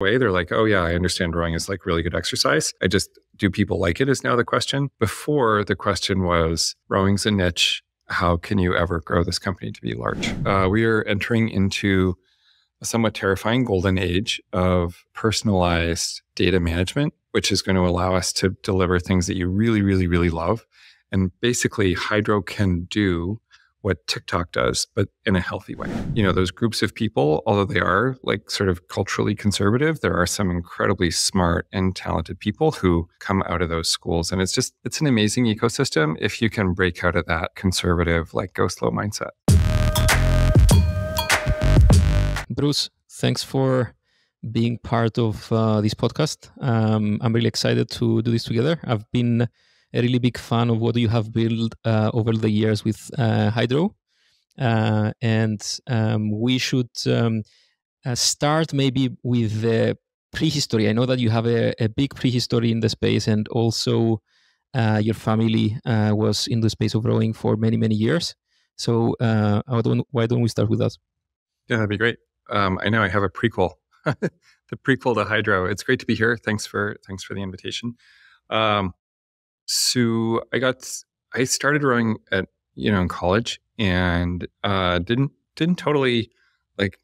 way. They're like, oh yeah, I understand rowing is like really good exercise. Do people like it is now the question. Before, the question was, rowing's a niche. How can you ever grow this company to be large? We are entering into a somewhat terrifying golden age of personalized data management, which is going to allow us to deliver things that you really, really, really love. And basically, Hydrow can do what TikTok does, but in a healthy way. Those groups of people, although they are like sort of culturally conservative, there are some incredibly smart and talented people who come out of those schools. And it's an amazing ecosystem if you can break out of that conservative, like go slow mindset. Bruce, thanks for being part of this podcast. I'm really excited to do this together. I've been a really big fan of what you have built over the years with Hydrow. And we should start maybe with the prehistory. I know that you have a big prehistory in the space, and also your family was in the space of rowing for many, many years. So why don't we start with that? Yeah, that'd be great. I know I have a prequel, the prequel to Hydrow. It's great to be here. Thanks for the invitation. So I started rowing in college, and didn't totally like.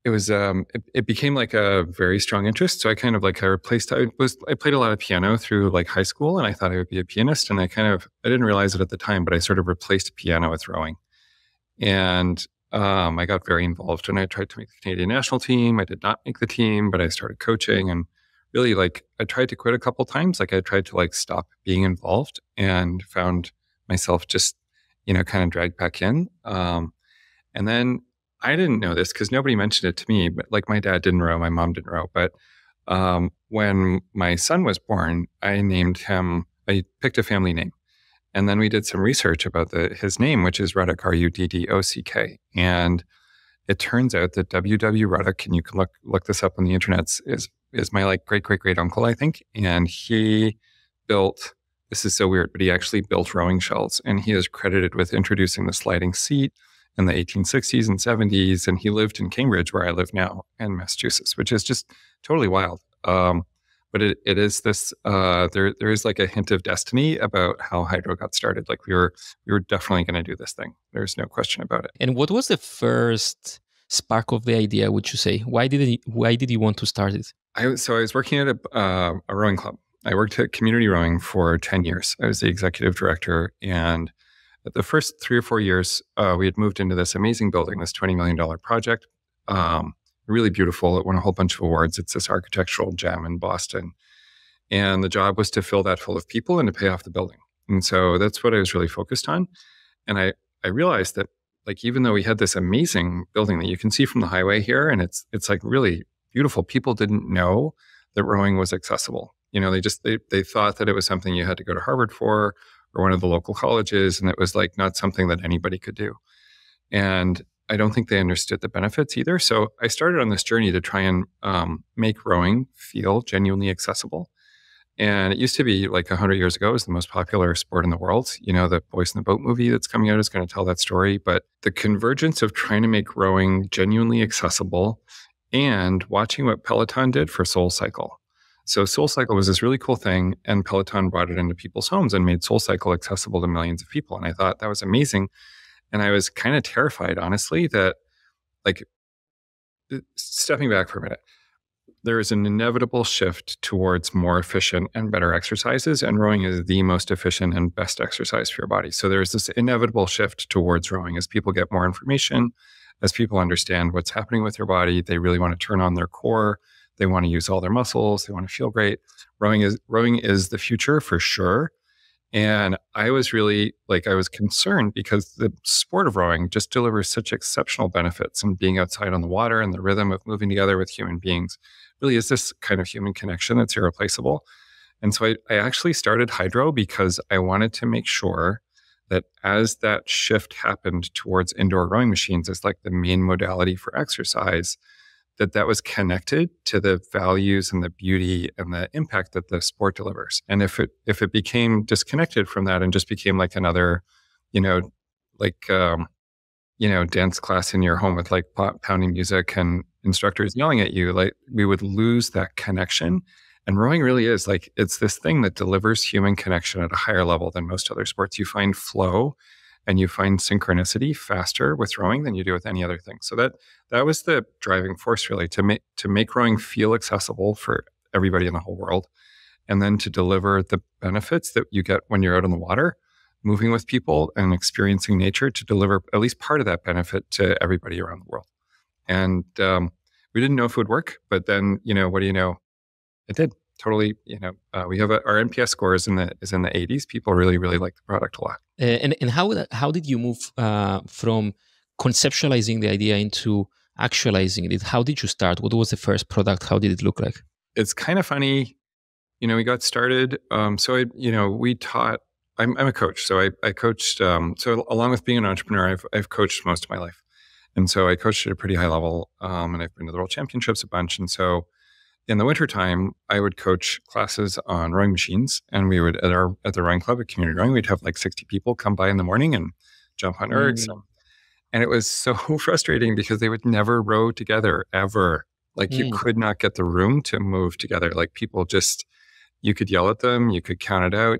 It was it became like a very strong interest. So I kind of like I played a lot of piano through like high school, and I thought I would be a pianist, and I didn't realize it at the time, but I sort of replaced piano with rowing, and I got very involved, and I tried to make the Canadian national team. I did not make the team, but I started coaching, and really, like, I tried to quit a couple times. Like, I tried to like stop being involved, and found myself just, kind of dragged back in. And then I didn't know this because nobody mentioned it to me, but like my dad didn't row, my mom didn't row. But when my son was born, I picked a family name. And then we did some research about his name, which is Ruddock, Ruddock. And it turns out that W.W. Ruddock, and you can look this up on the internet, is my like great uncle, I think. And he built, this is so weird, but he actually built rowing shells, and he is credited with introducing the sliding seat in the 1860s and 70s. And he lived in Cambridge, where I live now, in Massachusetts, which is just totally wild. But it is this, there is like a hint of destiny about how Hydrow got started. Like we were definitely going to do this thing. There's no question about it. And what was the first spark of the idea, would you say? Why did you want to start it? I was working at a rowing club. I worked at community rowing for 10 years. I was the executive director. And the first 3 or 4 years, we had moved into this amazing building, this $20 million project. Really beautiful. It won a whole bunch of awards. It's this architectural gem in Boston. And the job was to fill that full of people and to pay off the building. And so that's what I was really focused on. And I realized that, like, even though we had this amazing building that you can see from the highway here, and it's like really beautiful, people didn't know that rowing was accessible. They thought that it was something you had to go to Harvard for, or one of the local colleges, and it was like not something that anybody could do. And I don't think they understood the benefits either. So I started on this journey to try and make rowing feel genuinely accessible. And it used to be like 100 years ago, it was the most popular sport in the world. The Boys in the Boat movie that's coming out is going to tell that story. But the convergence of trying to make rowing genuinely accessible and watching what Peloton did for SoulCycle. So SoulCycle was this really cool thing, and Peloton brought it into people's homes and made SoulCycle accessible to millions of people. And I thought that was amazing. And I was kind of terrified, honestly, that, like, stepping back for a minute, there is an inevitable shift towards more efficient and better exercises, and rowing is the most efficient and best exercise for your body. So there's this inevitable shift towards rowing as people get more information, as people understand what's happening with their body. They really want to turn on their core. They want to use all their muscles. They want to feel great. Rowing is the future for sure. And I was really I was concerned because the sport of rowing just delivers such exceptional benefits, and being outside on the water and the rhythm of moving together with human beings really is this kind of human connection that's irreplaceable. And so I actually started Hydrow because I wanted to make sure that as that shift happened towards indoor rowing machines as like the main modality for exercise, that was connected to the values and the beauty and the impact that the sport delivers. And if it became disconnected from that and just became like another, dance class in your home with like pounding music and instructors yelling at you, like we would lose that connection. And rowing really is like, it's this thing that delivers human connection at a higher level than most other sports. You find flow and you find synchronicity faster with rowing than you do with any other thing. So that was the driving force really, to make rowing feel accessible for everybody in the whole world. And then to deliver the benefits that you get when you're out on the water, moving with people and experiencing nature, to deliver at least part of that benefit to everybody around the world. And we didn't know if it would work, but then, what do you know? It did. Totally. We have our NPS score is in the 80s. People really, really like the product a lot. And how did you move from conceptualizing the idea into actualizing it? How did you start? What was the first product? How did it look like? It's kind of funny. We got started. We taught. I'm a coach, so I coached. So along with being an entrepreneur, I've coached most of my life, and so I coached at a pretty high level. And I've been to the World Championships a bunch, and so in the wintertime, I would coach classes on rowing machines, and we would at the rowing club at Community Rowing, we'd have like 60 people come by in the morning and jump on ergs. And it was so frustrating because they would never row together ever. Like you could not get the room to move together. Like people just, you could yell at them, you could count it out,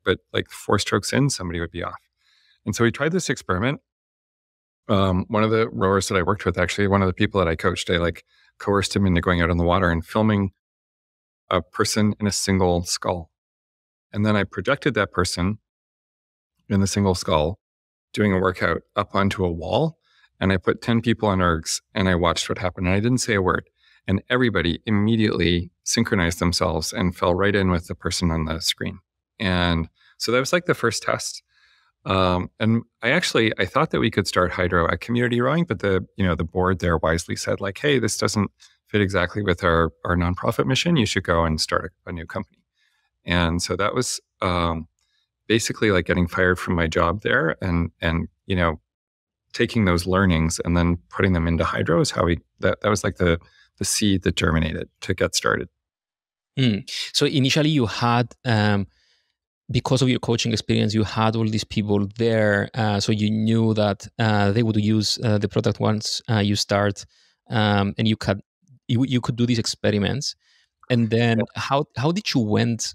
but 4 strokes in, somebody would be off. And so we tried this experiment. One of the rowers that I worked with, actually, one of the people that I coached, I coerced him into going out on the water and filming a person in a single skull. And then I projected that person in the single skull doing a workout up onto a wall. And I put 10 people on ergs and I watched what happened. And I didn't say a word. And everybody immediately synchronized themselves and fell right in with the person on the screen. And so that was like the first test. And I thought that we could start Hydrow at Community Rowing, but the board there wisely said like, hey, this doesn't fit exactly with our nonprofit mission. You should go and start a new company. And so that was basically like getting fired from my job there and taking those learnings and then putting them into Hydrow is how that was like the seed that germinated to get started. So initially you had, because of your coaching experience, you had all these people there. So you knew that they would use the product once you start, and you could do these experiments. And then how did you went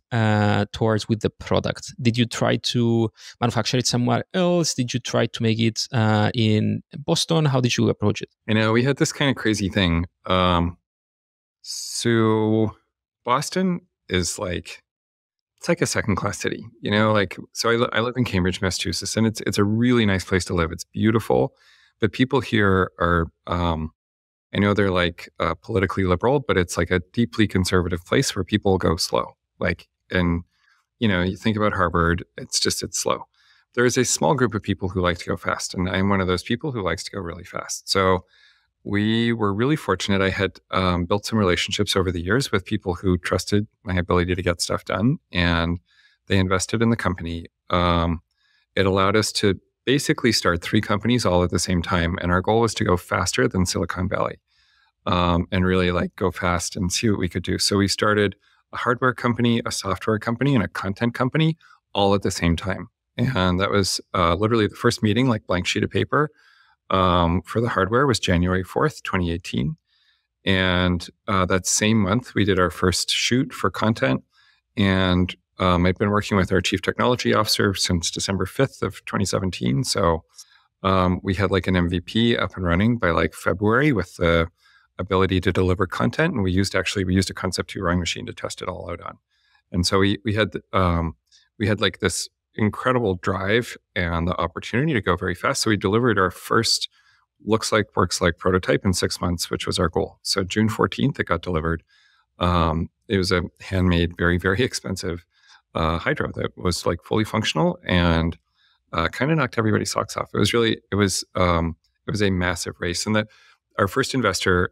towards with the product? Did you try to manufacture it somewhere else? Did you try to make it in Boston? How did you approach it? We had this kind of crazy thing. So Boston is it's like a second-class city, so I live in Cambridge, Massachusetts, and it's a really nice place to live. It's beautiful, but people here are, I know they're politically liberal, but it's like a deeply conservative place where people go slow. You think about Harvard, it's slow. There is a small group of people who like to go fast, and I'm one of those people who likes to go really fast. So we were really fortunate. I had built some relationships over the years with people who trusted my ability to get stuff done, and they invested in the company. It allowed us to basically start 3 companies all at the same time, and our goal was to go faster than Silicon Valley, and really go fast and see what we could do. So we started a hardware company, a software company, and a content company all at the same time. And that was literally the first meeting, blank sheet of paper. For the hardware was January 4th, 2018. And that same month, we did our first shoot for content. And I've been working with our chief technology officer since December 5th of 2017. So we had an MVP up and running by February with the ability to deliver content. And we used a Concept 2 rowing machine to test it all out on. And so we had this incredible drive and the opportunity to go very fast. So we delivered our first looks like, works like prototype in 6 months, which was our goal. So June 14th, it got delivered. It was a handmade, very, very expensive Hydrow that was fully functional and kind of knocked everybody's socks off. It was a massive race. And our first investor,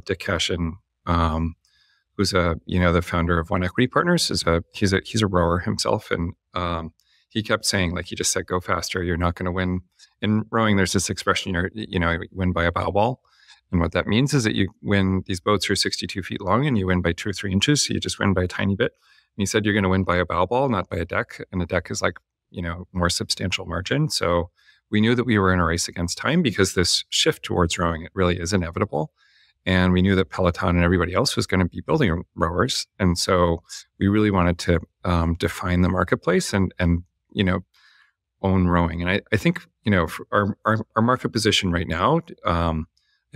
Dick Cashin, who's the founder of One Equity Partners, he's a rower himself, and he kept saying, he just said, go faster. You're not going to win. In rowing, there's this expression, you win by a bow ball. And what that means is that you win, these boats are 62 feet long and you win by 2 or 3 inches. So you just win by a tiny bit. And he said, you're going to win by a bow ball, not by a deck. And a deck is more substantial margin. So we knew that we were in a race against time because this shift towards rowing, it really is inevitable. And we knew that Peloton and everybody else was going to be building rowers. And so we really wanted to define the marketplace and own rowing. And I think, for our market position right now, I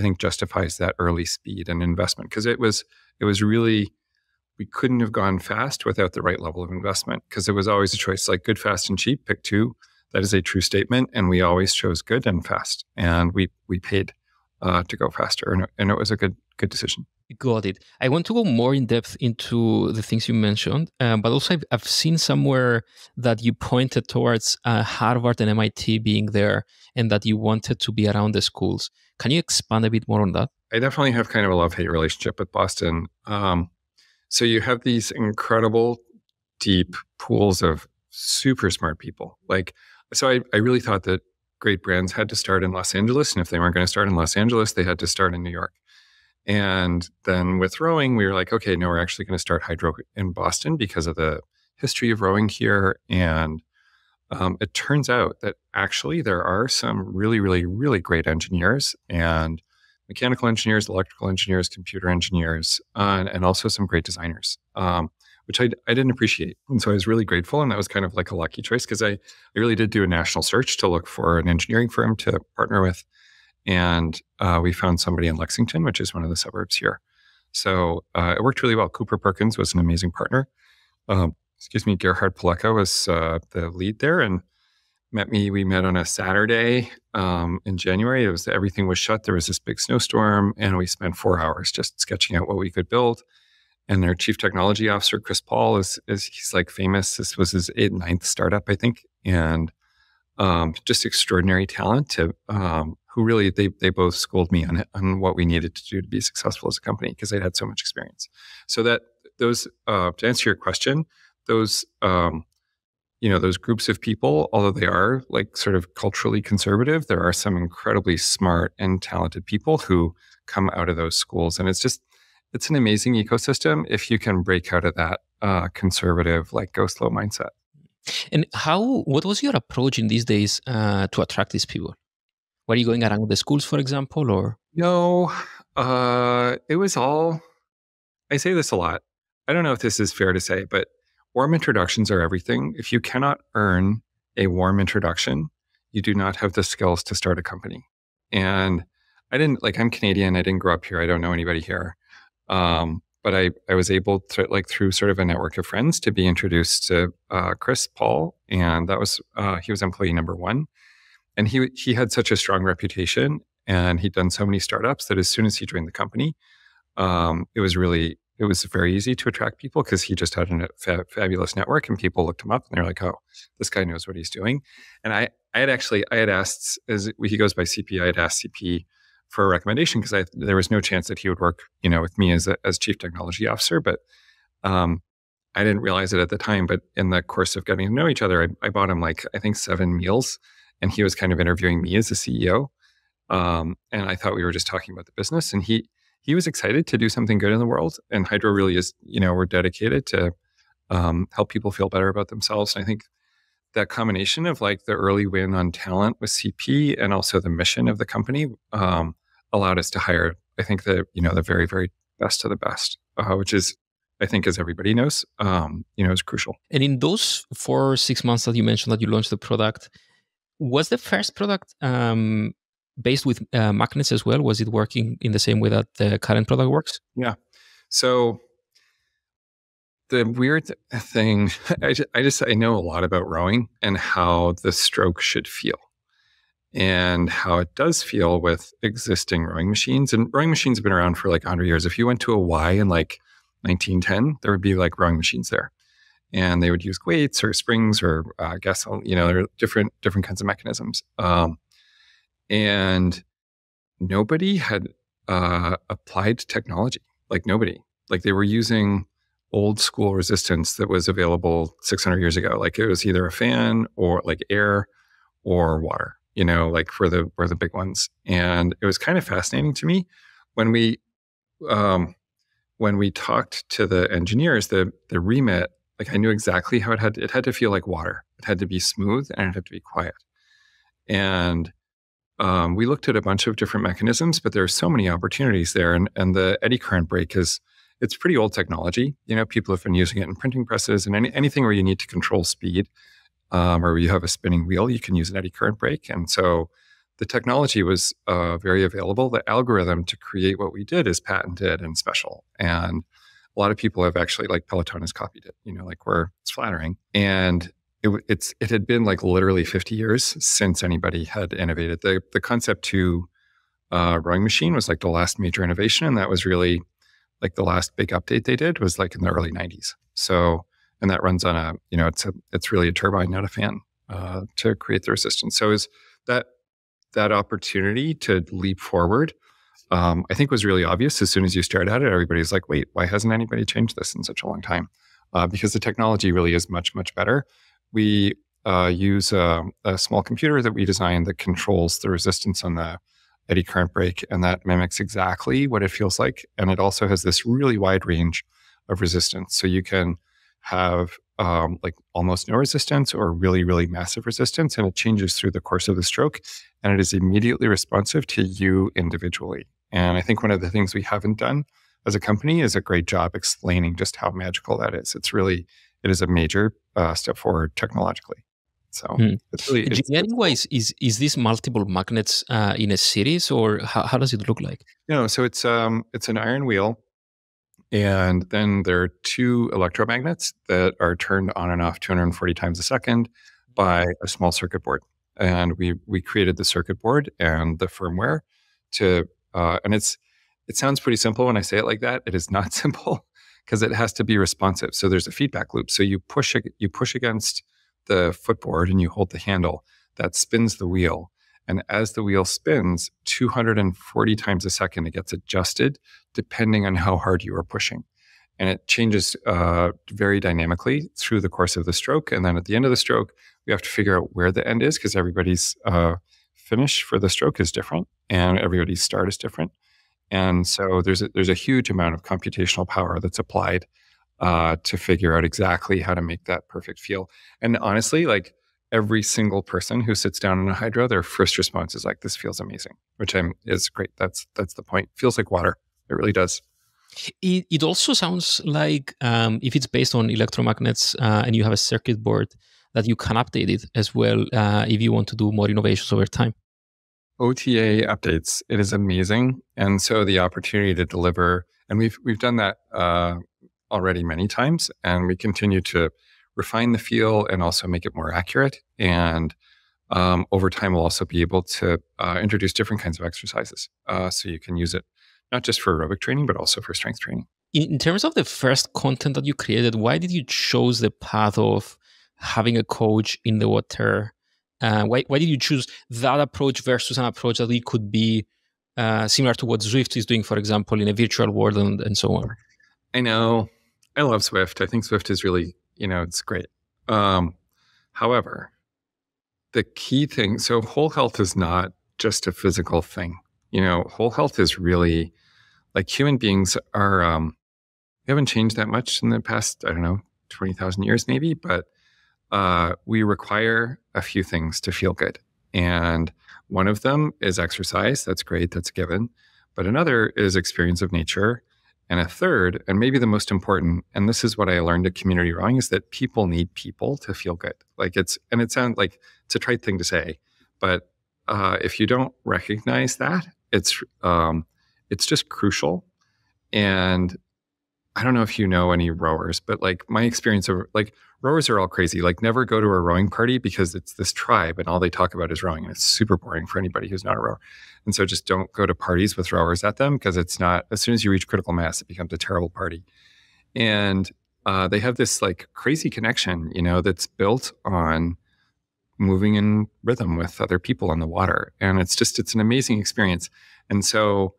think justifies that early speed and investment, because it was really, we couldn't have gone fast without the right level of investment, because it was always a choice, like good, fast, and cheap, pick two. That is a true statement. And we always chose good and fast. And we paid to go faster. And it was a good decision. Got it. I want to go more in depth into the things you mentioned, but also I've seen somewhere that you pointed towards Harvard and MIT being there, and that you wanted to be around the schools. Can you expand a bit more on that? I definitely have kind of a love-hate relationship with Boston. So you have these incredible, deep pools of super smart people. So I really thought that great brands had to start in Los Angeles, and if they weren't going to start in Los Angeles, they had to start in New York. And then with rowing, we were like, okay, no, we're actually going to start Hydrow in Boston because of the history of rowing here. And it turns out that actually there are some really, really, really great engineers, and mechanical engineers, electrical engineers, computer engineers, and also some great designers, which I didn't appreciate. And so I was really grateful. And that was kind of like a lucky choice, because I really did do a national search to look for an engineering firm to partner with. And we found somebody in Lexington, which is one of the suburbs here. So it worked really well. Cooper Perkins was an amazing partner. Gerhard Paleka was the lead there, and we met on a Saturday in January. Everything was shut. There was this big snowstorm, and we spent 4 hours just sketching out what we could build. And their chief technology officer, Chris Paul, he's like famous. This was his 9th startup, I think. And just extraordinary talent who really, they both schooled me on what we needed to do to be successful as a company, because they'd had so much experience. So to answer your question, those groups of people, although they are like sort of culturally conservative, there are some incredibly smart and talented people who come out of those schools. And it's an amazing ecosystem if you can break out of that conservative, like go slow mindset. And what was your approach in these days to attract these people? Were you going around the schools, for example, or? No, it was all, I say this a lot. I don't know if this is fair to say, but warm introductions are everything. If you cannot earn a warm introduction, you do not have the skills to start a company. And I'm Canadian. I didn't grow up here. I don't know anybody here. But I was able to, through sort of a network of friends, to be introduced to Chris Paul, and that was he was employee number 1, and he had such a strong reputation, and he'd done so many startups that as soon as he joined the company, it was very easy to attract people, because he just had a fabulous network, and people looked him up and they're like, oh, this guy knows what he's doing. And I had asked, as he goes by CP, I had asked CP for a recommendation, because there was no chance that he would work, with me as chief technology officer. But I didn't realize it at the time. But in the course of getting to know each other, I bought him I think 7 meals, and he was kind of interviewing me as the CEO. And I thought we were just talking about the business, and he was excited to do something good in the world. And Hydrow really is, we're dedicated to help people feel better about themselves. And I think that combination of the early win on talent with CP and also the mission of the company allowed us to hire, I think, the very, very best of the best, which is, I think, as everybody knows, is crucial. And in those 4 or 6 months that you mentioned that you launched the product, was the first product based with magnets as well? Was it working in the same way that the current product works? Yeah. So the weird thing, I know a lot about rowing and how the stroke should feel, and how it does feel with existing rowing machines. And rowing machines have been around for 100 years. If you went to a Y in 1910, there would be rowing machines there, and they would use weights or springs or gasoline. There are different kinds of mechanisms. And nobody had applied technology. Nobody. They were using old school resistance that was available 600 years ago. It was either a fan or air or water, for the big ones. And it was kind of fascinating to me when we talked to the engineers, the remit, I knew exactly how it had to feel like water. It had to be smooth, and it had to be quiet. And we looked at a bunch of different mechanisms, but there are so many opportunities there. And the eddy current brake it's pretty old technology. People have been using it in printing presses and anything where you need to control speed, or where you have a spinning wheel, you can use an eddy current brake. And so the technology was very available. The algorithm to create what we did is patented and special. And a lot of people have actually, like Peloton has copied it, where it's flattering. And it had been like literally 50 years since anybody had innovated. The Concept 2 rowing machine was like the last major innovation. And that was really like the last big update they did was like in the early 90s. So, and that runs on it's really a turbine, not a fan, to create the resistance. So is that opportunity to leap forward, I think was really obvious as soon as you start at it. Everybody's like, wait, why hasn't anybody changed this in such a long time? Because the technology really is much, much better. We use a small computer that we designed that controls the resistance on the eddy current brake, and that mimics exactly what it feels like. And it also has this really wide range of resistance. So you can have like almost no resistance or really, really massive resistance, and it changes through the course of the stroke, and it is immediately responsive to you individually. And I think one of the things we haven't done as a company is a great job explaining just how magical that is. It is a major step forward technologically. So it's really engineering-wise, is this multiple magnets in a series, or how does it look like? So it's an iron wheel, and then there are two electromagnets that are turned on and off 240 times a second by a small circuit board. And we created the circuit board and the firmware to and it sounds pretty simple when I say it like that. It is not simple because it has to be responsive. So there's a feedback loop. So you push against the footboard and you hold the handle that spins the wheel. And as the wheel spins 240 times a second, it gets adjusted depending on how hard you are pushing. And it changes very dynamically through the course of the stroke. And then at the end of the stroke, we have to figure out where the end is because everybody's finish for the stroke is different and everybody's start is different. And so there's a huge amount of computational power that's applied to figure out exactly how to make that perfect feel. And honestly, like every single person who sits down in a Hydrow, their first response is like, "This feels amazing," which is great. That's the point. Feels like water. It really does. It also sounds like if it's based on electromagnets and you have a circuit board, that you can update it as well if you want to do more innovations over time. OTA updates. It is amazing. And so the opportunity to deliver, and we've done that already many times, and we continue to refine the feel and also make it more accurate. And over time, we'll also be able to introduce different kinds of exercises. So you can use it not just for aerobic training, but also for strength training. In terms of the first content that you created, why did you choose the path of having a coach in the water? Why did you choose that approach versus an approach that it could be similar to what Zwift is doing, for example, in a virtual world and so on? I know. I love Zwift. I think Zwift is really, it's great. However, the key thing, so whole health is not just a physical thing. Whole health is really like human beings are, we haven't changed that much in the past, 20,000 years maybe, but we require a few things to feel good. And one of them is exercise. That's great. That's given. But another is experience of nature. And a third, and maybe the most important, and this is what I learned at community rowing, is that people need people to feel good. It sounds like it's a trite thing to say, but if you don't recognize that, it's just crucial. And I don't know if you know any rowers, but like my experience of like rowers are all crazy. Like never go to a rowing party because it's this tribe and all they talk about is rowing, and it's super boring for anybody who's not a rower. And so just don't go to parties with rowers at them because it's not, as soon as you reach critical mass, it becomes a terrible party. And they have this like crazy connection, that's built on moving in rhythm with other people on the water. And it's an amazing experience. And so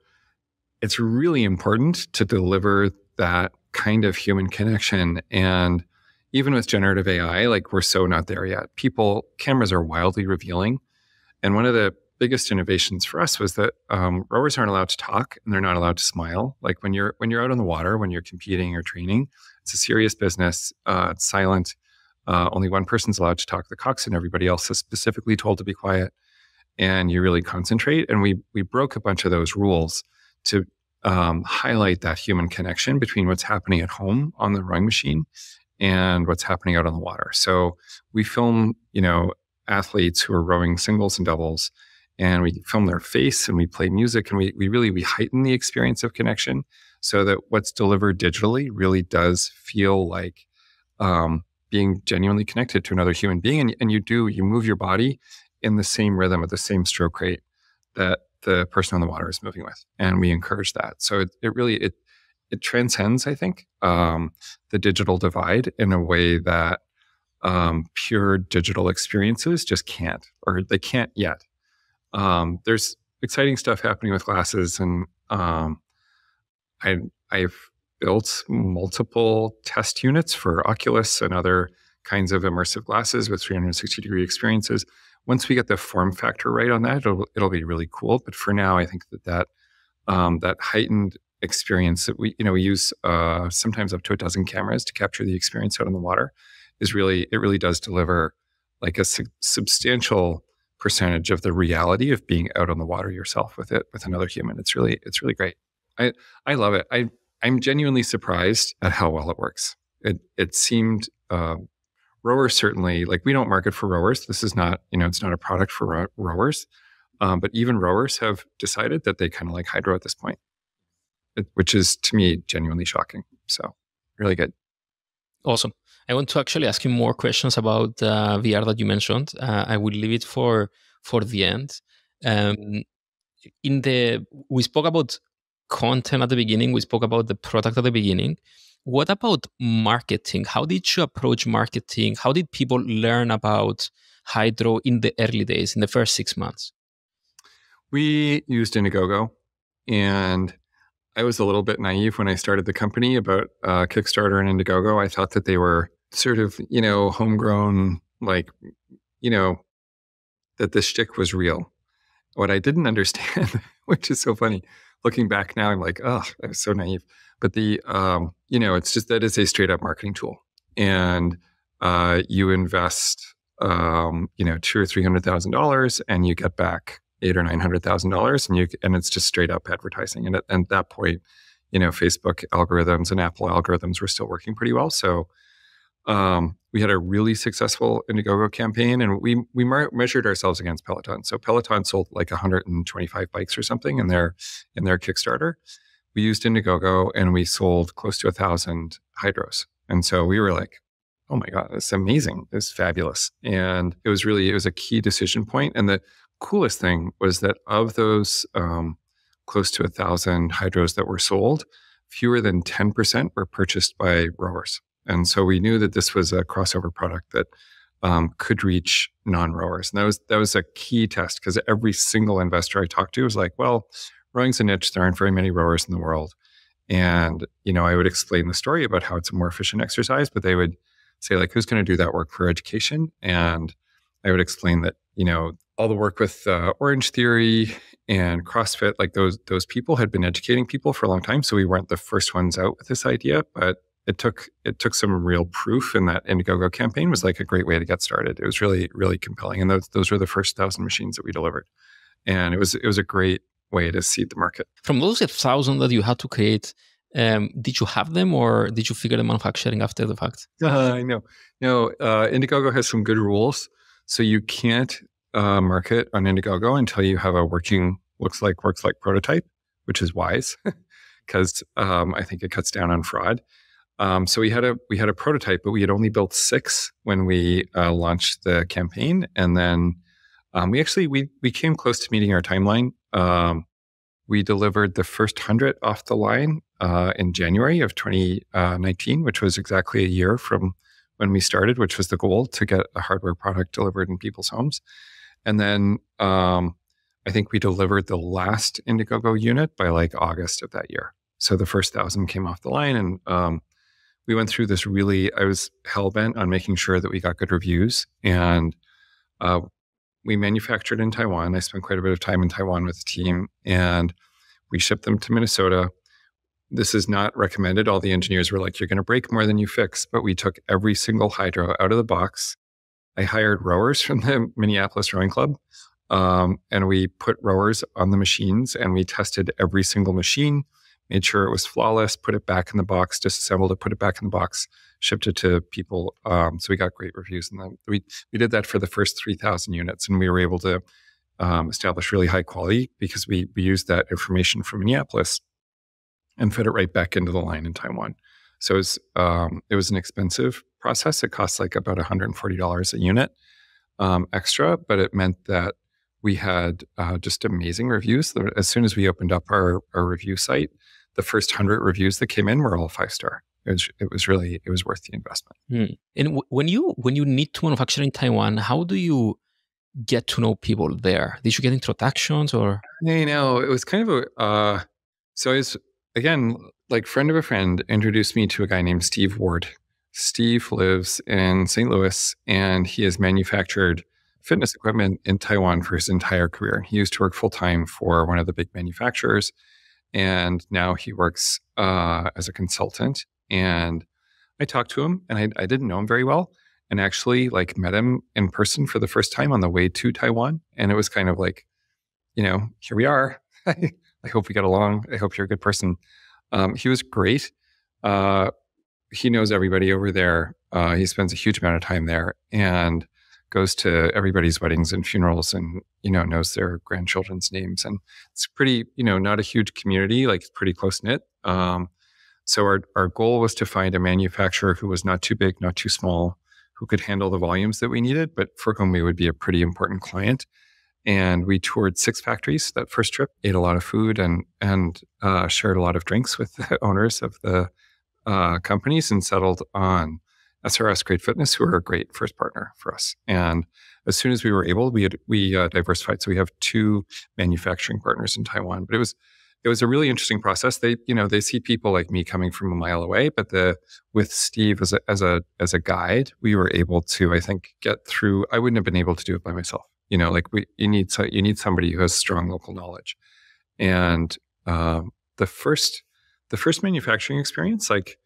it's really important to deliver that kind of human connection. And even with generative AI, like we're so not there yet. Cameras are wildly revealing. And one of the biggest innovations for us was that rowers aren't allowed to talk and they're not allowed to smile. Like when you're out on the water, when you're competing or training, it's a serious business. It's silent. Only one person's allowed to talk, the coxswain. Everybody else is specifically told to be quiet. and you really concentrate. And we broke a bunch of those rules to highlight that human connection between what's happening at home on the rowing machine and what's happening out on the water. So we film, athletes who are rowing singles and doubles, and we film their face and we play music, and we heighten the experience of connection so that what's delivered digitally really does feel like being genuinely connected to another human being. And you move your body in the same rhythm at the same stroke rate that the person on the water is moving with. And we encourage that. So it really transcends, I think, the digital divide in a way that pure digital experiences just can't, or they can't yet. There's exciting stuff happening with glasses, and I've built multiple test units for Oculus and other kinds of immersive glasses with 360-degree experiences. Once we get the form factor right on that, it'll be really cool. But for now, I think that heightened experience that we use sometimes up to a dozen cameras to capture the experience out on the water it really does deliver like a substantial percentage of the reality of being out on the water yourself with another human. It's really great. I love it. I'm genuinely surprised at how well it works. It seemed rowers certainly, like, we don't market for rowers. This is not, it's not a product for rowers. But even rowers have decided that they kind of like Hydrow at this point, which is to me genuinely shocking. So really good. Awesome. I want to actually ask you more questions about VR that you mentioned. I will leave it for the end. We spoke about content at the beginning. We spoke about the product at the beginning. What about marketing? How did you approach marketing? How did people learn about Hydrow in the early days, in the first 6 months? We used Indiegogo, and I was a little bit naive when I started the company about Kickstarter and Indiegogo. I thought that they were sort of, homegrown, like, that the shtick was real. What I didn't understand, which is so funny, looking back now, I'm like, oh, I was so naive. But it's just that it's a straight up marketing tool, and you invest, $200,000 or $300,000, and you get back $800,000 or $900,000, and it's just straight up advertising. And at that point, Facebook algorithms and Apple algorithms were still working pretty well. So we had a really successful Indiegogo campaign, and we measured ourselves against Peloton. So Peloton sold like 125 bikes or something in their Kickstarter. We used Indiegogo, and we sold close to 1,000 Hydrows. And so we were like, oh my God, this is amazing. This is fabulous. And it was a key decision point. And the coolest thing was that of those close to 1,000 Hydrows that were sold, fewer than 10% were purchased by rowers. And so we knew that this was a crossover product that could reach non-rowers. And that was a key test, because every single investor I talked to was like, well, rowing's a niche. There aren't very many rowers in the world. And, I would explain the story about how it's a more efficient exercise, but they would say, like, who's going to do that work for education? And I would explain that, all the work with Orange Theory and CrossFit, like those people had been educating people for a long time. So we weren't the first ones out with this idea, but it took some real proof, and that Indiegogo campaign was like a great way to get started. It was really, really compelling. And those were the first 1,000 machines that we delivered. And it was a great way to seed the market. From those 1,000 that you had to create, did you have them, or did you figure the manufacturing after the fact? I know. No, Indiegogo has some good rules. So you can't market on Indiegogo until you have a working, works like prototype, which is wise, because I think it cuts down on fraud. So we had a prototype, but we had only built 6 when we launched the campaign, and then we came close to meeting our timeline. We delivered the first 100 off the line in January of 2019, which was exactly a year from when we started, which was the goal, to get a hardware product delivered in people's homes. And then I think we delivered the last Indiegogo unit by like August of that year. So the first 1,000 came off the line, and we went through this I was hell-bent on making sure that we got good reviews. And we manufactured in Taiwan. I spent quite a bit of time in Taiwan with the team, and we shipped them to Minnesota. This is not recommended. All the engineers were like, you're going to break more than you fix. But we took every single Hydrow out of the box. I hired rowers from the Minneapolis Rowing Club And we put rowers on the machines and we tested every single machine, made sure it was flawless, put it back in the box, disassembled it, put it back in the box, shipped it to people. So we got great reviews. And then we did that for the first 3,000 units, and we were able to establish really high quality because we used that information from Minneapolis and fed it right back into the line in Taiwan. So it was an expensive process. It cost like about $140 a unit extra, but it meant that we had just amazing reviews. As soon as we opened up our review site, the first 100 reviews that came in were all 5-star. It was worth the investment. And when you need to manufacture in Taiwan, how do you get to know people there? Did you get introductions or? It was kind of so I was, again, like friend of a friend introduced me to a guy named Steve Ward. Steve lives in St. Louis, and he has manufactured fitness equipment in Taiwan for his entire career. He used to work full-time for one of the big manufacturers, and now he works as a consultant. And I talked to him, and I didn't know him very well, and actually like met him in person for the first time on the way to Taiwan. And it was kind of like, here we are. I hope we get along. I hope you're a good person. He was great. He knows everybody over there. He spends a huge amount of time there and goes to everybody's weddings and funerals, and knows their grandchildren's names. And it's pretty, not a huge community, like it's pretty close knit. So our goal was to find a manufacturer who was not too big, not too small, who could handle the volumes that we needed, but for whom we would be a pretty important client. And we toured 6 factories that first trip, ate a lot of food, and shared a lot of drinks with the owners of the companies, and settled on SRS Great Fitness, who are a great first partner for us. And as soon as we were able, we diversified. So we have 2 manufacturing partners in Taiwan. But it was a really interesting process. They see people like me coming from a mile away, but with Steve as a guide, we were able to, I think, get through. I wouldn't have been able to do it by myself. You need somebody who has strong local knowledge. And the first manufacturing experience, like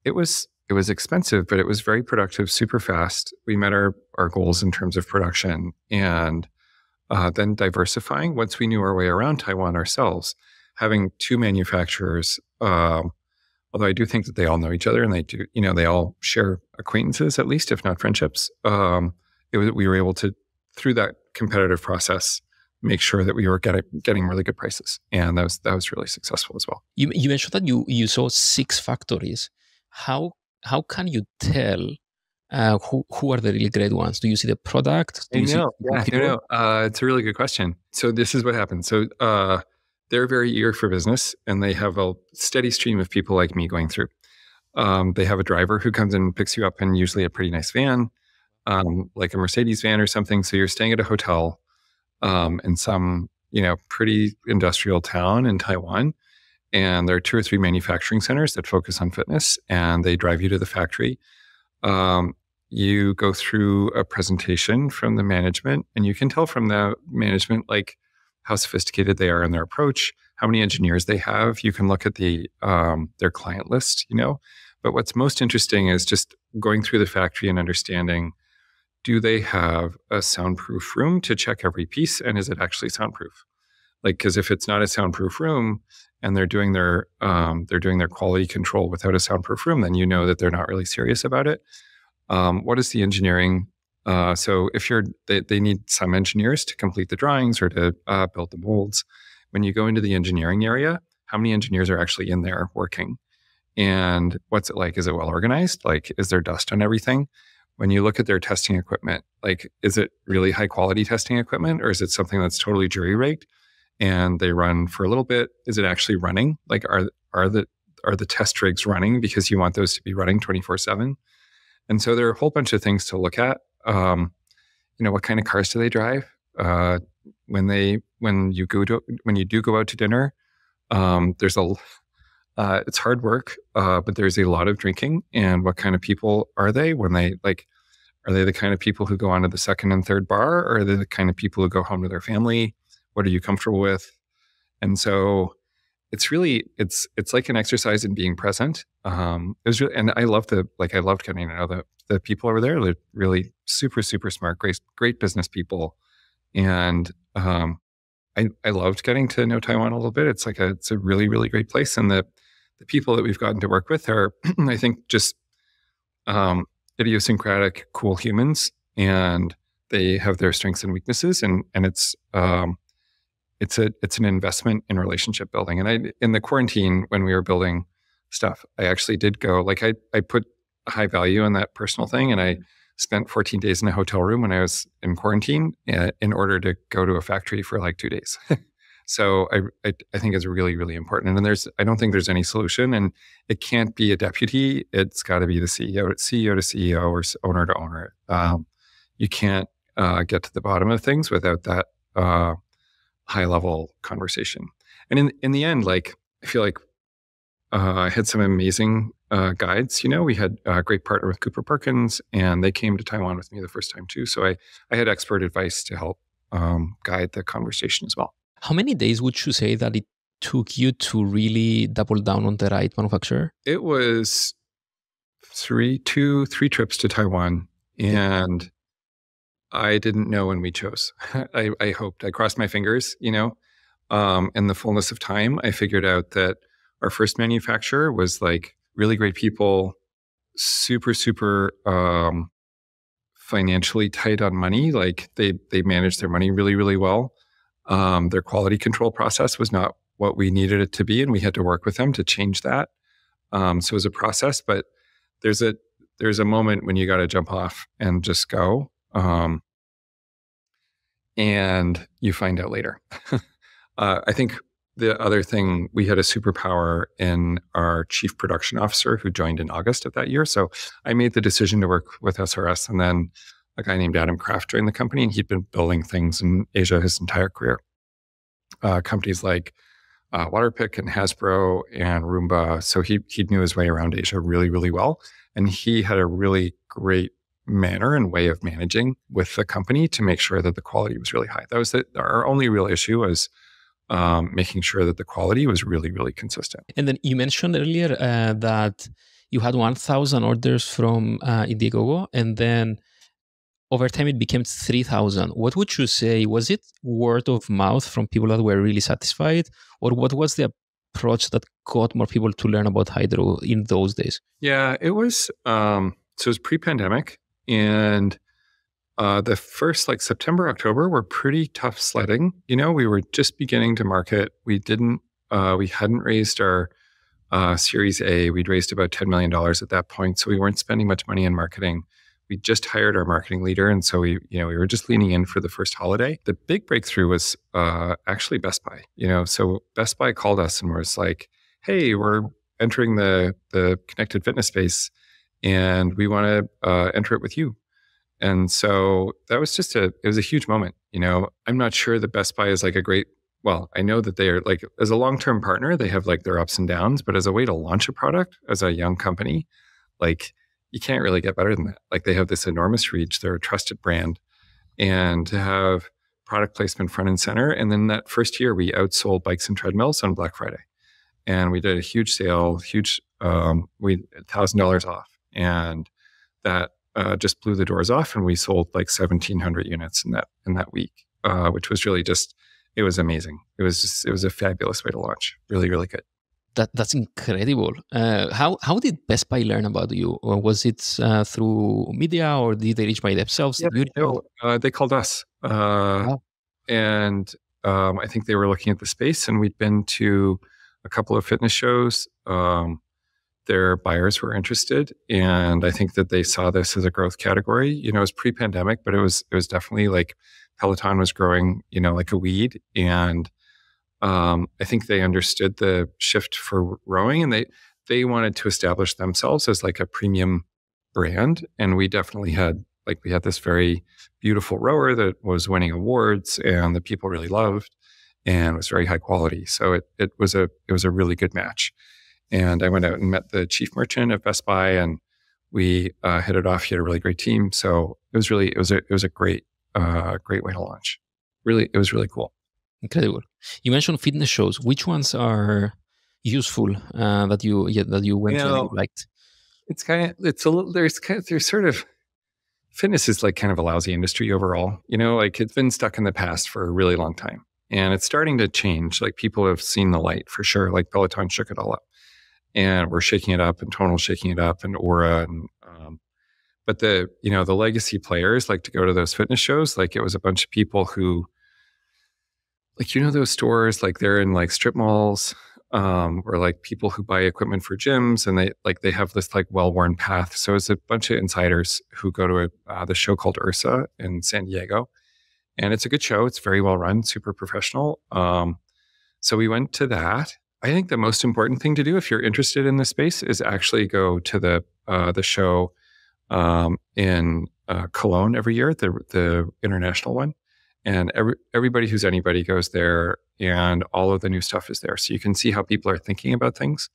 it was expensive, but it was very productive, super fast. We met our goals in terms of production, and then diversifying. Once we knew our way around Taiwan ourselves, having 2 manufacturers, although I do think that they all know each other, and they do, they all share acquaintances, at least, if not friendships. We were able to, through that competitive process, make sure that we were getting really good prices. And that was really successful as well. You mentioned that you saw 6 factories. How can you tell who are the really great ones? Do you see the product? It's a really good question. So this is what happens. So they're very eager for business, and they have a steady stream of people like me going through. They have a driver who comes and picks you up in usually a pretty nice van, like a Mercedes van or something. So you're staying at a hotel in some, pretty industrial town in Taiwan. And there are 2 or 3 manufacturing centers that focus on fitness, and they drive you to the factory. You go through a presentation from the management, and you can tell from the management, like, how sophisticated they are in their approach, how many engineers they have. You can look at their client list, But what's most interesting is just going through the factory and understanding, do they have a soundproof room to check every piece, and is it actually soundproof? Like, because if it's not a soundproof room and they're doing their quality control without a soundproof room, then that they're not really serious about it. What is the engineering? So if they need some engineers to complete the drawings or to build the molds. When you go into the engineering area, how many engineers are actually in there working? And what's it like? Is it well organized? Like, is there dust on everything? When you look at their testing equipment, like, is it really high quality testing equipment, or is it something that's totally jury rigged and they run for a little bit? Is it actually running? Like, are the test rigs running because you want those to be running 24/7? And so there are a whole bunch of things to look at. What kind of cars do they drive? When you do go out to dinner, it's hard work, but there's a lot of drinking. And what kind of people are they? Are they the kind of people who go on to the second and third bar, or are they the kind of people who go home to their family? What are you comfortable with? And so it's really, it's like an exercise in being present. It was really, and I loved getting to know the people over there. They're really super, super smart, great business people. And I loved getting to know Taiwan a little bit. It's a really, really great place. And the people that we've gotten to work with are, I think, just idiosyncratic, cool humans, and they have their strengths and weaknesses. And it's an investment in relationship building. And in the quarantine, when we were building stuff, I actually did go, like, I put a high value on that personal thing. And I spent 14 days in a hotel room when I was in quarantine in order to go to a factory for like 2 days. So I think it's really, really important. And I don't think there's any solution, and it can't be a deputy. It's got to be the CEO to CEO or owner to owner. You can't get to the bottom of things without that high level conversation. And in the end, like, I feel like I had some amazing guides. We had a great partner with Cooper Perkins, and they came to Taiwan with me the first time too. So I had expert advice to help guide the conversation as well. How many days would you say that it took you to really double down on the right manufacturer? It was three trips to Taiwan, and I didn't know when we chose. I hoped. I crossed my fingers, in the fullness of time. I figured out that our first manufacturer was like really great people, super, super financially tight on money. Like they managed their money really, really well. Their quality control process was not what we needed it to be, and we had to work with them to change that. So it was a process, but there's a moment when you got to jump off and just go. And you find out later. I think the other thing, we had a superpower in our chief production officer who joined in August of that year. So I made the decision to work with SRS, and then a guy named Adam Kraft joined the company, and he'd been building things in Asia his entire career. Companies like Waterpik and Hasbro and Roomba. So he knew his way around Asia really, really well. And he had a really great manner and way of managing with the company to make sure that the quality was really high. That was our only real issue, was making sure that the quality was really, really consistent. And then you mentioned earlier that you had 1,000 orders from Indiegogo, and then over time it became 3,000. What would you say? Was it word of mouth from people that were really satisfied, or what was the approach that got more people to learn about Hydrow in those days? Yeah, it was. So it was pre-pandemic, and the first September, October were pretty tough sledding. We were just beginning to market. We hadn't raised our Series A. We'd raised about $10 million at that point. So we weren't spending much money in marketing. We just hired our marketing leader. And so we were just leaning in for the first holiday. The big breakthrough was actually Best Buy. So Best Buy called us and was like, hey, we're entering the connected fitness space, and we want to enter it with you. And so that was it was a huge moment. I'm not sure that Best Buy is I know that they are as a long-term partner, they have their ups and downs, but as a way to launch a product as a young company, you can't really get better than that. They have this enormous reach. They're a trusted brand, and to have product placement front and center. And then that first year we outsold bikes and treadmills on Black Friday, and we did a huge sale, we $1,000 off. And that just blew the doors off, and we sold 1,700 units in that week, which was really it was amazing. It was a fabulous way to launch. Really, really good. That's incredible. How did Best Buy learn about you? Or was it through media, or did they reach by themselves? Yeah, they called us, Wow. and I think they were looking at the space, and we'd been to a couple of fitness shows. Their buyers were interested, and I think that they saw this as a growth category. It was pre-pandemic, but it was definitely Peloton was growing, like a weed, and I think they understood the shift for rowing, and they wanted to establish themselves as a premium brand. And we definitely had we had this very beautiful rower that was winning awards, and the people really loved, and was very high quality. So it was a really good match. And I went out and met the chief merchant of Best Buy, and we hit it off. He had a really great team. So it was a great way to launch. Really, it was really cool. Incredible. You mentioned fitness shows. Which ones are useful that you went to and you liked? It's kind of, there's sort of fitness is like kind of a lousy industry overall. Like it's been stuck in the past for a really long time. And it's starting to change. Like people have seen the light for sure. Like Peloton shook it all up. And we're shaking it up, and Tonal's shaking it up, and Aura, and but the legacy players like to go to those fitness shows. Like it was a bunch of people who, like those stores, like they're in like strip malls, or like people who buy equipment for gyms, and they have this like well-worn path. So it's a bunch of insiders who go to the show called Ursa in San Diego, and it's a good show. It's very well run, super professional. So we went to that. I think the most important thing to do if you're interested in this space is actually go to the show in Cologne every year, the international one, and everybody who's anybody goes there, and all of the new stuff is there, so you can see how people are thinking about things.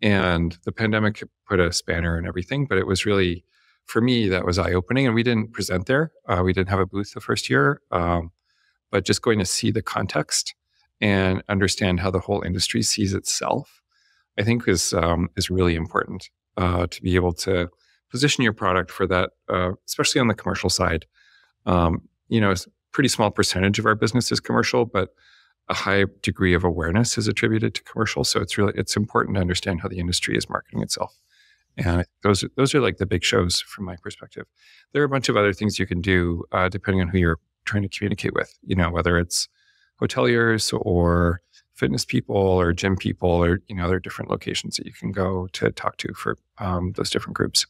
And the pandemic put a spanner in everything, but it was really, for me, that was eye-opening. And we didn't present there. We didn't have a booth the first year, but just going to see the context and understand how the whole industry sees itself, I think is really important to be able to position your product for that, especially on the commercial side. It's a pretty small percentage of our business is commercial, but a high degree of awareness is attributed to commercial. So it's important to understand how the industry is marketing itself. And those are like the big shows from my perspective. There are a bunch of other things you can do depending on who you're trying to communicate with, whether it's hoteliers or fitness people or gym people, or, there are different locations that you can go to talk to for those different groups.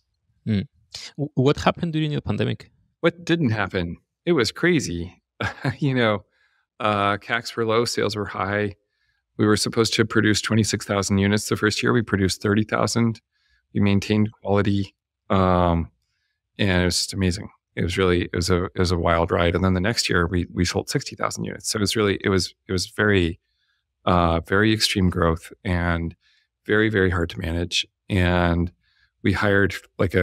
Mm. What happened during the pandemic? What didn't happen? It was crazy. CACs were low, sales were high. We were supposed to produce 26,000 units the first year. We produced 30,000. We maintained quality. And it was just amazing. It was a wild ride. And then the next year we sold 60,000 units. So it was very, very extreme growth and very, very hard to manage. And we hired like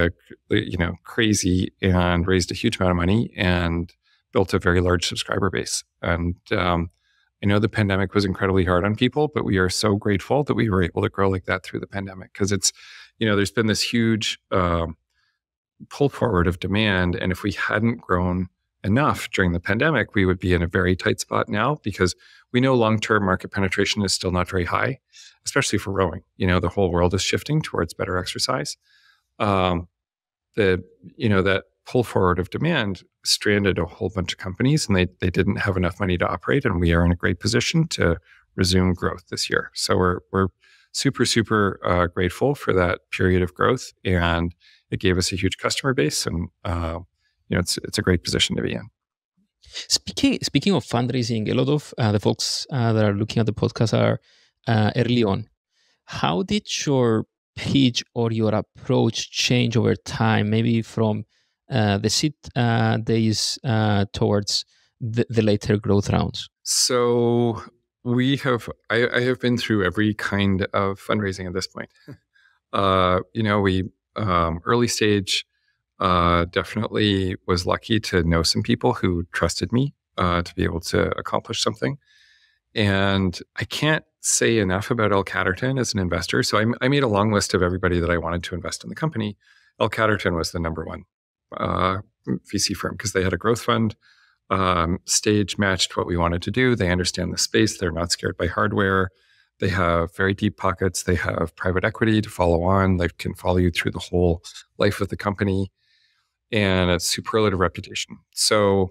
crazy, and raised a huge amount of money and built a very large subscriber base. And I know the pandemic was incredibly hard on people, but we are so grateful that we were able to grow like that through the pandemic, because it's, there's been this huge pull forward of demand. And if we hadn't grown enough during the pandemic, we would be in a very tight spot now, because we know long-term market penetration is still not very high, especially for rowing. The whole world is shifting towards better exercise. That pull forward of demand stranded a whole bunch of companies, and they didn't have enough money to operate. And we are in a great position to resume growth this year. So we're super, super grateful for that period of growth, and it gave us a huge customer base, and it's a great position to be in. Speaking of fundraising, a lot of the folks that are looking at the podcast are early on. How did your pitch or your approach change over time, maybe from the seed days towards the later growth rounds? So I have been through every kind of fundraising at this point. We early stage, definitely was lucky to know some people who trusted me to be able to accomplish something. And I can't say enough about L Catterton as an investor. So I made a long list of everybody that I wanted to invest in the company. L Catterton was the number one VC firm, because they had a growth fund. Stage matched what we wanted to do. They understand the space. They're not scared by hardware. They have very deep pockets. They have private equity to follow on. They can follow you through the whole life of the company, and a superlative reputation. So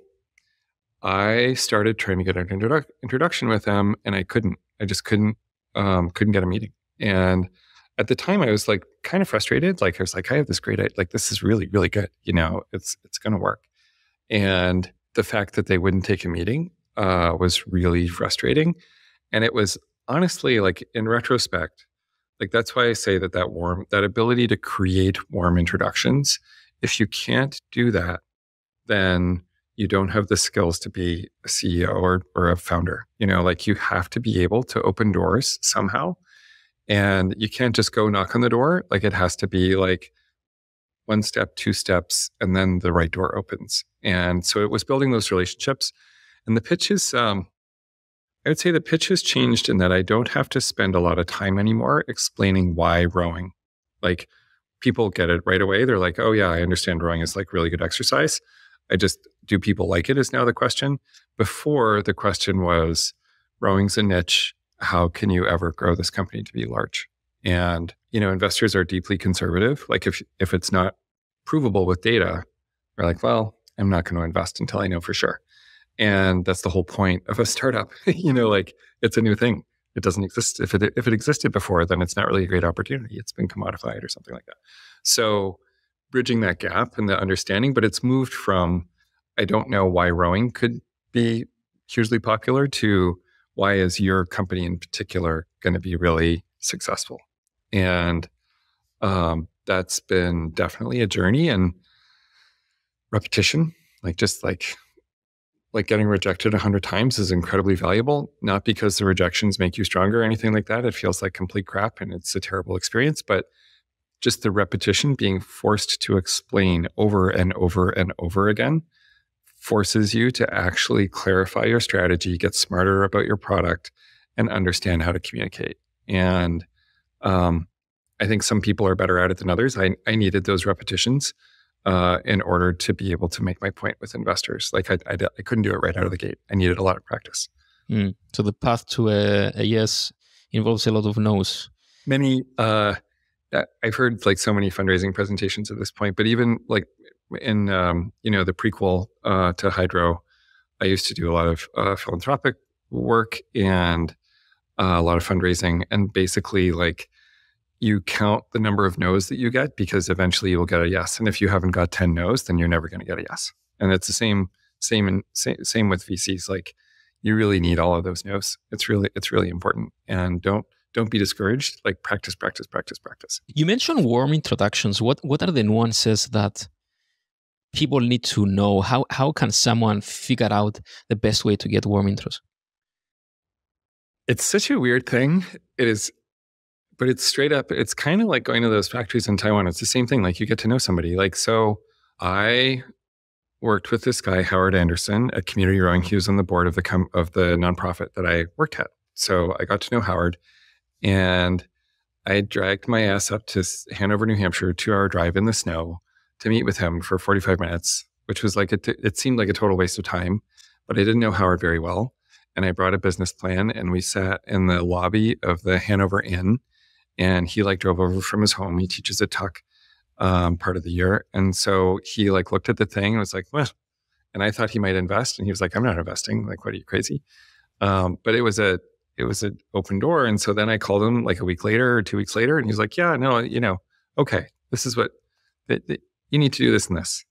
I started trying to get an introduction with them, and I just couldn't get a meeting. And at the time I was like kind of frustrated. Like I was like, I have this great idea. Like, this is really, really good. It's going to work. And the fact that they wouldn't take a meeting was really frustrating. And it was honestly, like, in retrospect, like, that's why I say that ability to create warm introductions, if you can't do that, then you don't have the skills to be a CEO or a founder. Like, you have to be able to open doors somehow, and you can't just go knock on the door. Like, it has to be like one step, two steps, and then the right door opens. And so it was building those relationships. And the pitches, I would say the pitch has changed in that I don't have to spend a lot of time anymore explaining why rowing. Like, people get it right away. They're like, oh yeah, I understand rowing is like really good exercise. Do people like it is now the question. Before, the question was, rowing's a niche. How can you ever grow this company to be large? And, investors are deeply conservative. Like if it's not provable with data, they're like, well, I'm not going to invest until I know for sure. And that's the whole point of a startup. Like it's a new thing. It doesn't exist. If it existed before, then it's not really a great opportunity. It's been commodified or something like that. So bridging that gap and the understanding, but it's moved from, I don't know why rowing could be hugely popular to why is your company in particular going to be really successful? And that's been definitely a journey, and repetition, like getting rejected 100 times is incredibly valuable, not because the rejections make you stronger or anything like that. It feels like complete crap and it's a terrible experience, but just the repetition, being forced to explain over and over and over again, forces you to actually clarify your strategy, get smarter about your product, and understand how to communicate. And I think some people are better at it than others. I needed those repetitions in order to be able to make my point with investors. Like I couldn't do it right out of the gate. I needed a lot of practice. So the path to a yes involves a lot of no's. Many, I've heard like so many fundraising presentations at this point, but even like in, the prequel to Hydrow, I used to do a lot of philanthropic work and a lot of fundraising. And basically like you count the number of no's that you get because eventually you will get a yes. And if you haven't got 10 no's, then you're never going to get a yes. And it's the same with VCs. Like you really need all of those no's. It's really important. And don't be discouraged. Like practice. You mentioned warm introductions. What are the nuances that people need to know? How can someone figure out the best way to get warm intros? It's such a weird thing. It is, but it's straight up. It's kind of like going to those factories in Taiwan. It's the same thing. Like you get to know somebody. Like, so I worked with this guy, Howard Anderson, at Community Rowing. He was on the board of the nonprofit that I worked at. So I got to know Howard, and I dragged my ass up to Hanover, New Hampshire, 2-hour drive in the snow to meet with him for 45 minutes, which was like, it seemed like a total waste of time, but I didn't know Howard very well. And I brought a business plan, and we sat in the lobby of the Hanover Inn, and he like drove over from his home. He teaches at Tuck part of the year. And so he like looked at the thing and was like, well, and I thought he might invest. And he was like, I'm not investing. Like, what are you, crazy? But it was an open door. And so then I called him like a week later or 2 weeks later, and he's like, yeah, no, okay, this is what you need to do, this and this.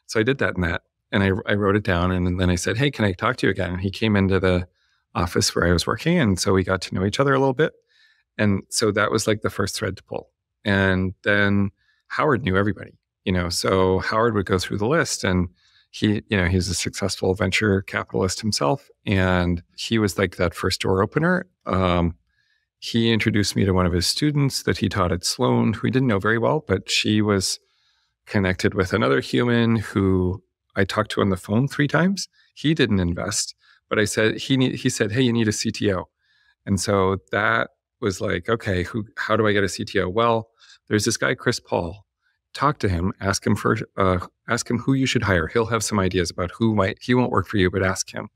So I did that and that. And I wrote it down, and then I said, hey, can I talk to you again? And he came into the office where I was working. And so we got to know each other a little bit. And so that was like the first thread to pull. And then Howard knew everybody, so Howard would go through the list, and he's a successful venture capitalist himself. And he was like that first door opener. He introduced me to one of his students that he taught at Sloan, who he didn't know very well, but she was connected with another human who I talked to on the phone 3 times. He didn't invest, but he said, hey, you need a CTO. And so that was like, okay, how do I get a CTO? Well, there's this guy, Chris Paul. Talk to him, ask him who you should hire. He'll have some ideas about he won't work for you, but ask him.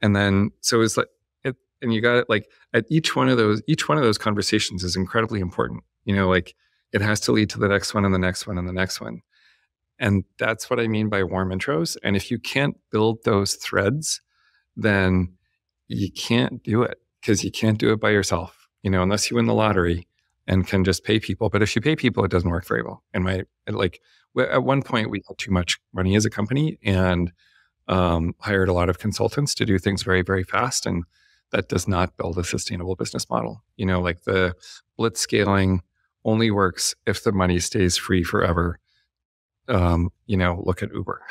And then, so it's like, and you got it like at each one of those conversations is incredibly important. Like it has to lead to the next one and the next one and the next one. And that's what I mean by warm intros. And if you can't build those threads, then you can't do it, because you can't do it by yourself, unless you win the lottery and can just pay people. But if you pay people, it doesn't work very well. And at one point we had too much money as a company and hired a lot of consultants to do things very, very fast. And that does not build a sustainable business model. Like the blitz scaling only works if the money stays free forever. Look at Uber.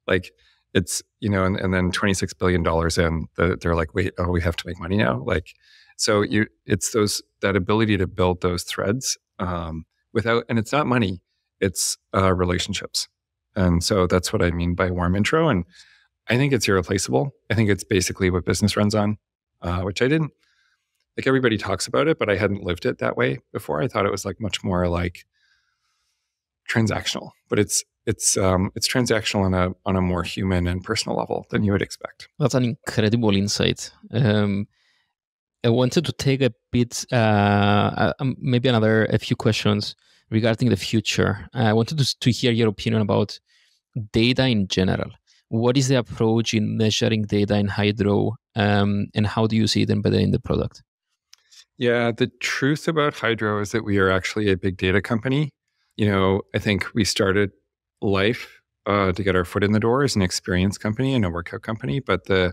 Like it's, and then $26 billion in, they're like, wait, we have to make money now. Like, so it's that ability to build those threads and it's not money, it's relationships. And so that's what I mean by warm intro. And I think it's irreplaceable. I think it's basically what business runs on, which I didn't, like everybody talks about it, but I hadn't lived it that way before. I thought it was like much more like transactional, but it's transactional on a more human and personal level than you would expect. That's an incredible insight. I wanted to take a bit, maybe a few questions regarding the future. I wanted to hear your opinion about data in general. What is the approach in measuring data in Hydrow, and how do you see it embedded in the product? Yeah, the truth about Hydrow is that we are actually a big data company. I think we started life to get our foot in the door as an experience company and a workout company, but the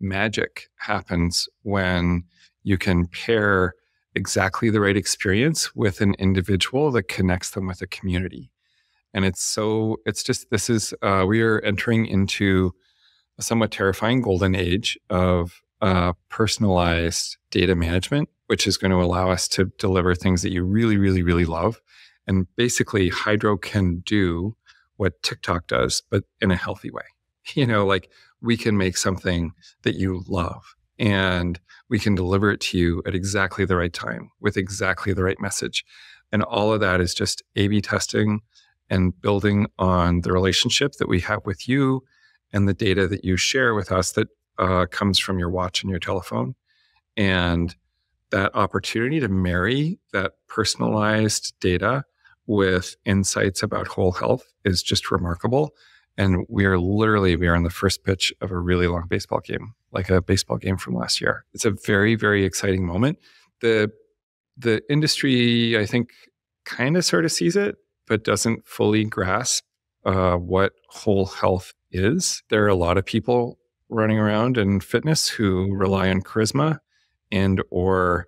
magic happens when you can pair exactly the right experience with an individual that connects them with a community. And we are entering into a somewhat terrifying golden age of personalized data management, which is going to allow us to deliver things that you really, really, really love. And basically, Hydrow can do what TikTok does, but in a healthy way. Like we can make something that you love and we can deliver it to you at exactly the right time with exactly the right message. And all of that is just A/B testing and building on the relationship that we have with you and the data that you share with us that comes from your watch and your telephone. And that opportunity to marry that personalized data with insights about whole health is just remarkable. And we are on the first pitch of a really long baseball game, like a baseball game from last year. It's a very, very exciting moment. The industry, I think, kind of sort of sees it, but doesn't fully grasp what whole health is. There are a lot of people running around in fitness who rely on charisma and or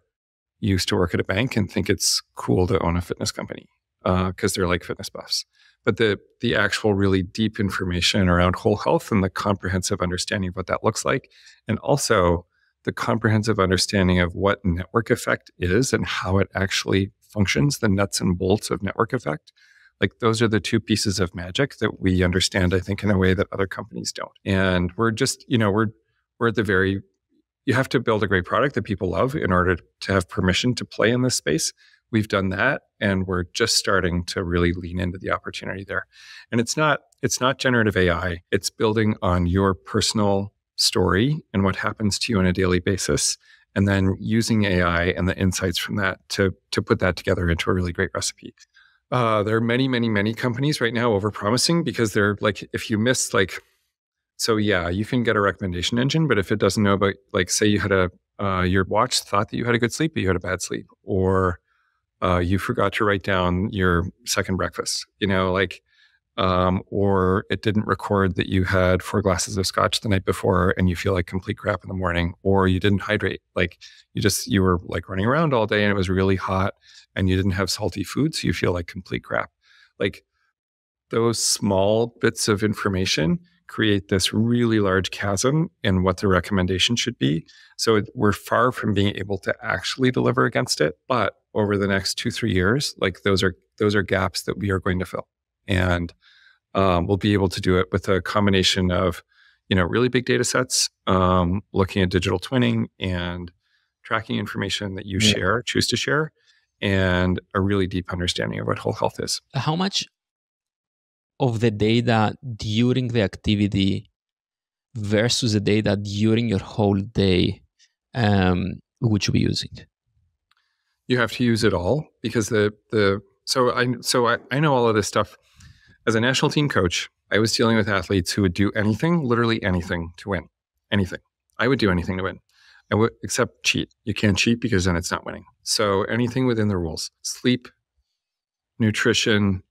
used to work at a bank and think it's cool to own a fitness company because they're like fitness buffs. But the actual really deep information around whole health and the comprehensive understanding of what that looks like, and also the comprehensive understanding of what network effect is and how it actually functions, the nuts and bolts of network effect. Like those are the two pieces of magic that we understand, I think, in a way that other companies don't. And we're just, we're at the very, you have to build a great product that people love in order to have permission to play in this space. We've done that, and we're just starting to really lean into the opportunity there. And it's not generative AI. It's building on your personal story and what happens to you on a daily basis, and then using AI and the insights from that to put that together into a really great recipe. There are many, many, many companies right now overpromising because they're like, if you miss so yeah, you can get a recommendation engine, but if it doesn't know about, say you had your watch thought that you had a good sleep, but you had a bad sleep, or you forgot to write down your second breakfast, or it didn't record that you had 4 glasses of scotch the night before and you feel like complete crap in the morning, or you didn't hydrate, you were running around all day and it was really hot and you didn't have salty food, so you feel like complete crap. Those small bits of information create this really large chasm in what the recommendation should be. So we're far from being able to actually deliver against it, but over the next 2-3 years, those are gaps that we are going to fill. And we'll be able to do it with a combination of, really big data sets, looking at digital twinning and tracking information that you choose to share, and a really deep understanding of what whole health is. How much of the data during the activity versus the data during your whole day would you be using? You have to use it all, because so I know all of this stuff. As a national team coach, I was dealing with athletes who would do anything, literally anything, to win. Anything. I would do anything to win. I would, except cheat. You can't cheat because then it's not winning. So anything within the rules: sleep, nutrition,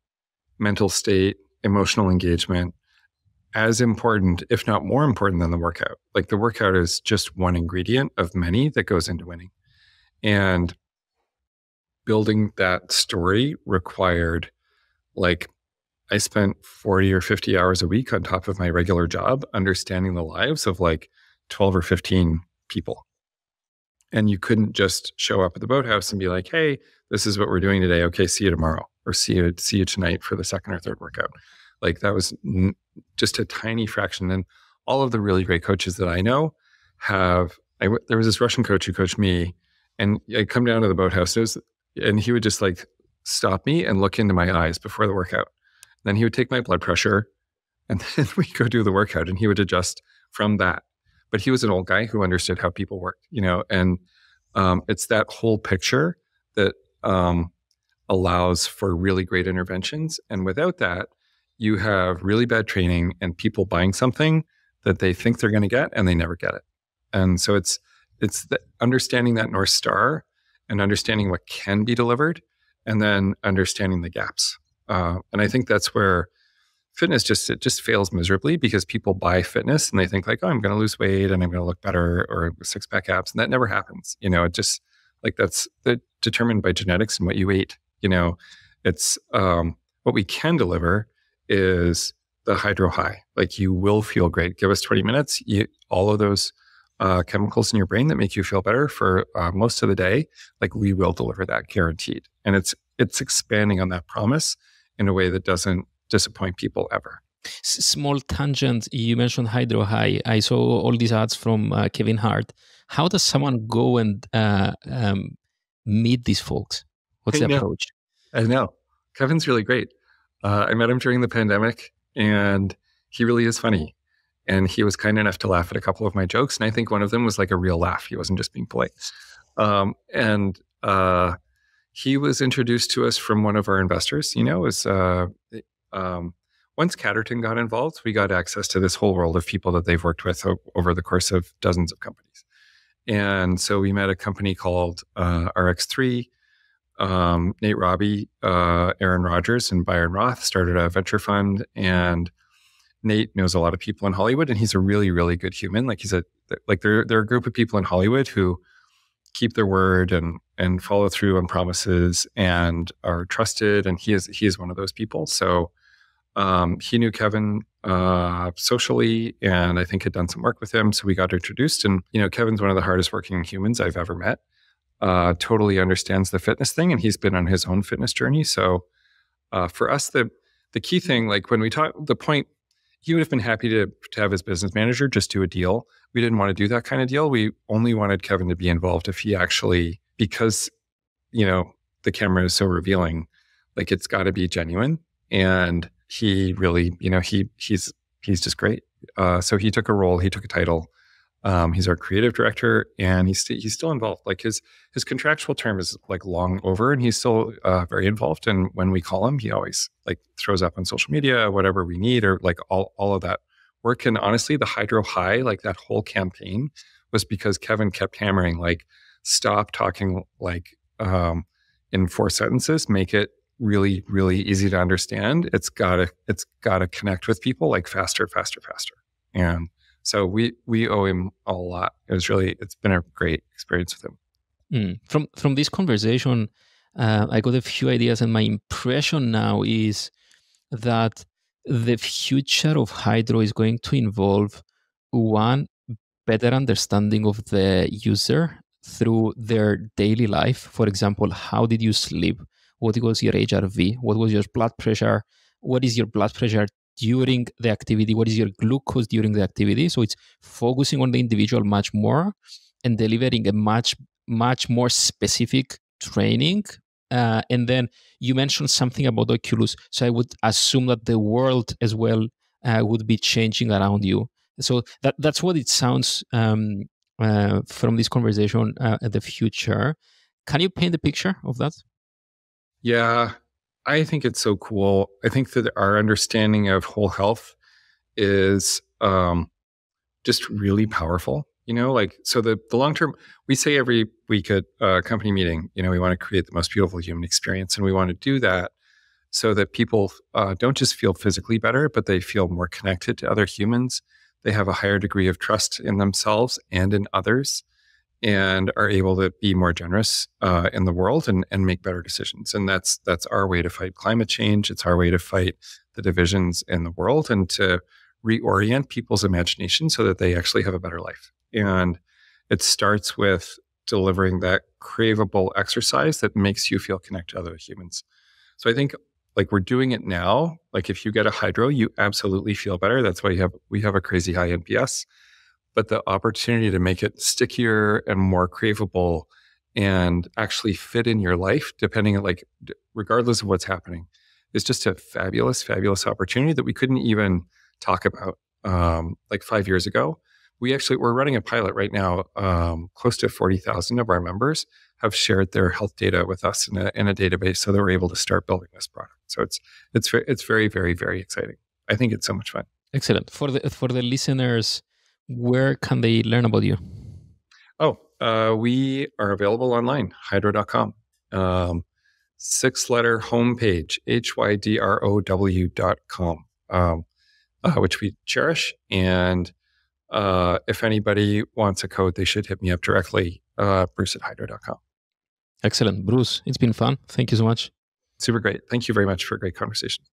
mental state, emotional engagement, as important, if not more important than the workout. The workout is just one ingredient of many that goes into winning. And building that story required, I spent 40 or 50 hours a week on top of my regular job understanding the lives of 12 or 15 people. And you couldn't just show up at the boathouse and be like, hey, this is what we're doing today. Okay, see you tomorrow, or see you tonight for the second or third workout. That was just a tiny fraction. And all of the really great coaches that I know there was this Russian coach who coached me, and I'd come down to the boathouse and he would just stop me and look into my eyes before the workout. Then he would take my blood pressure, and then we'd go do the workout, and he would adjust from that. But he was an old guy who understood how people worked, and it's that whole picture that allows for really great interventions. And without that, you have really bad training and people buying something that they think they're going to get and they never get it. And so it's understanding that North Star and understanding what can be delivered, and then understanding the gaps. And I think that's where fitness just fails miserably, because people buy fitness and they think like, oh, I'm going to lose weight and I'm going to look better, or six pack abs, and that never happens. It just like that's determined by genetics and what you ate. It's what we can deliver is the hydro high. Like, you will feel great. Give us 20 minutes. All of those chemicals in your brain that make you feel better for most of the day, like, we will deliver that, guaranteed. And it's expanding on that promise in a way that doesn't disappoint people ever. Small tangent. You mentioned Hydro High. I saw all these ads from Kevin Hart. How does someone go and meet these folks? What's the approach? I know. Kevin's really great. I met him during the pandemic, and he really is funny. And he was kind enough to laugh at a couple of my jokes. And I think one of them was like a real laugh. He wasn't just being polite. He was introduced to us from one of our investors. Once Catterton got involved, we got access to this whole world of people that they've worked with over the course of dozens of companies. And so we met a company called RX3. Nate Robbie, Aaron Rodgers, and Byron Roth started a venture fund. And Nate knows a lot of people in Hollywood, and he's a really, really good human. Like, there are a group of people in Hollywood who keep their word and follow through on promises and are trusted. And he is one of those people. So he knew Kevin socially, and I think had done some work with him. So we got introduced, and Kevin's one of the hardest working humans I've ever met. Totally understands the fitness thing, and he's been on his own fitness journey. So for us, the key thing, like when we talk, the point, he would have been happy to have his business manager just do a deal. We didn't want to do that kind of deal. We only wanted Kevin to be involved if he actually, because the camera is so revealing, like, it's got to be genuine. And he really, he's just great. So he took a role, he took a title. He's our creative director, and he's still involved. Like, his contractual term is like long over, and he's still very involved. And when we call him, he always like throws up on social media, whatever we need, or like all of that work. And honestly, the Hydro High, like that whole campaign, was because Kevin kept hammering, like, stop talking like in 4 sentences, make it really, really easy to understand. It's gotta connect with people, like, faster. And so we owe him a lot. It's been a great experience with him. From this conversation, I got a few ideas, and my impression now is that the future of Hydro is going to involve, one, better understanding of the user through their daily life. For example, how did you sleep? What was your HRV? What was your blood pressure? What is your blood pressure during the activity? What is your glucose during the activity? So it's focusing on the individual much more and delivering a much more specific training. And then you mentioned something about Oculus. So I would assume that the world as well would be changing around you. So that's what it sounds from this conversation at the future. Can you paint a picture of that? Yeah, I think it's so cool. I think that our understanding of whole health is just really powerful. So the long term, we say every week at a company meeting, we want to create the most beautiful human experience. And we want to do that so that people don't just feel physically better, but they feel more connected to other humans. They have a higher degree of trust in themselves and in others, and are able to be more generous in the world and make better decisions. And that's our way to fight climate change. It's our way to fight the divisions in the world and to reorient people's imagination so that they actually have a better life. And it starts with delivering that craveable exercise that makes you feel connected to other humans. So I think, like, we're doing it now. Like, if you get a Hydro, you absolutely feel better. That's why we have a crazy high NPS. But the opportunity to make it stickier and more craveable and actually fit in your life, depending on, like, regardless of what's happening. is just a fabulous, fabulous opportunity that we couldn't even talk about like 5 years ago. We're running a pilot right now. Close to 40,000 of our members have shared their health data with us in a database, so that we're able to start building this product. So it's very, very, very exciting. I think it's so much fun. Excellent. For the listeners, where can they learn about you? We are available online, hydrow.com. 6-letter homepage, hydrow.com, which we cherish. And if anybody wants a code, they should hit me up directly, Bruce@hydrow.com. Excellent. Bruce, it's been fun. Thank you so much. Super great. Thank you very much for a great conversation.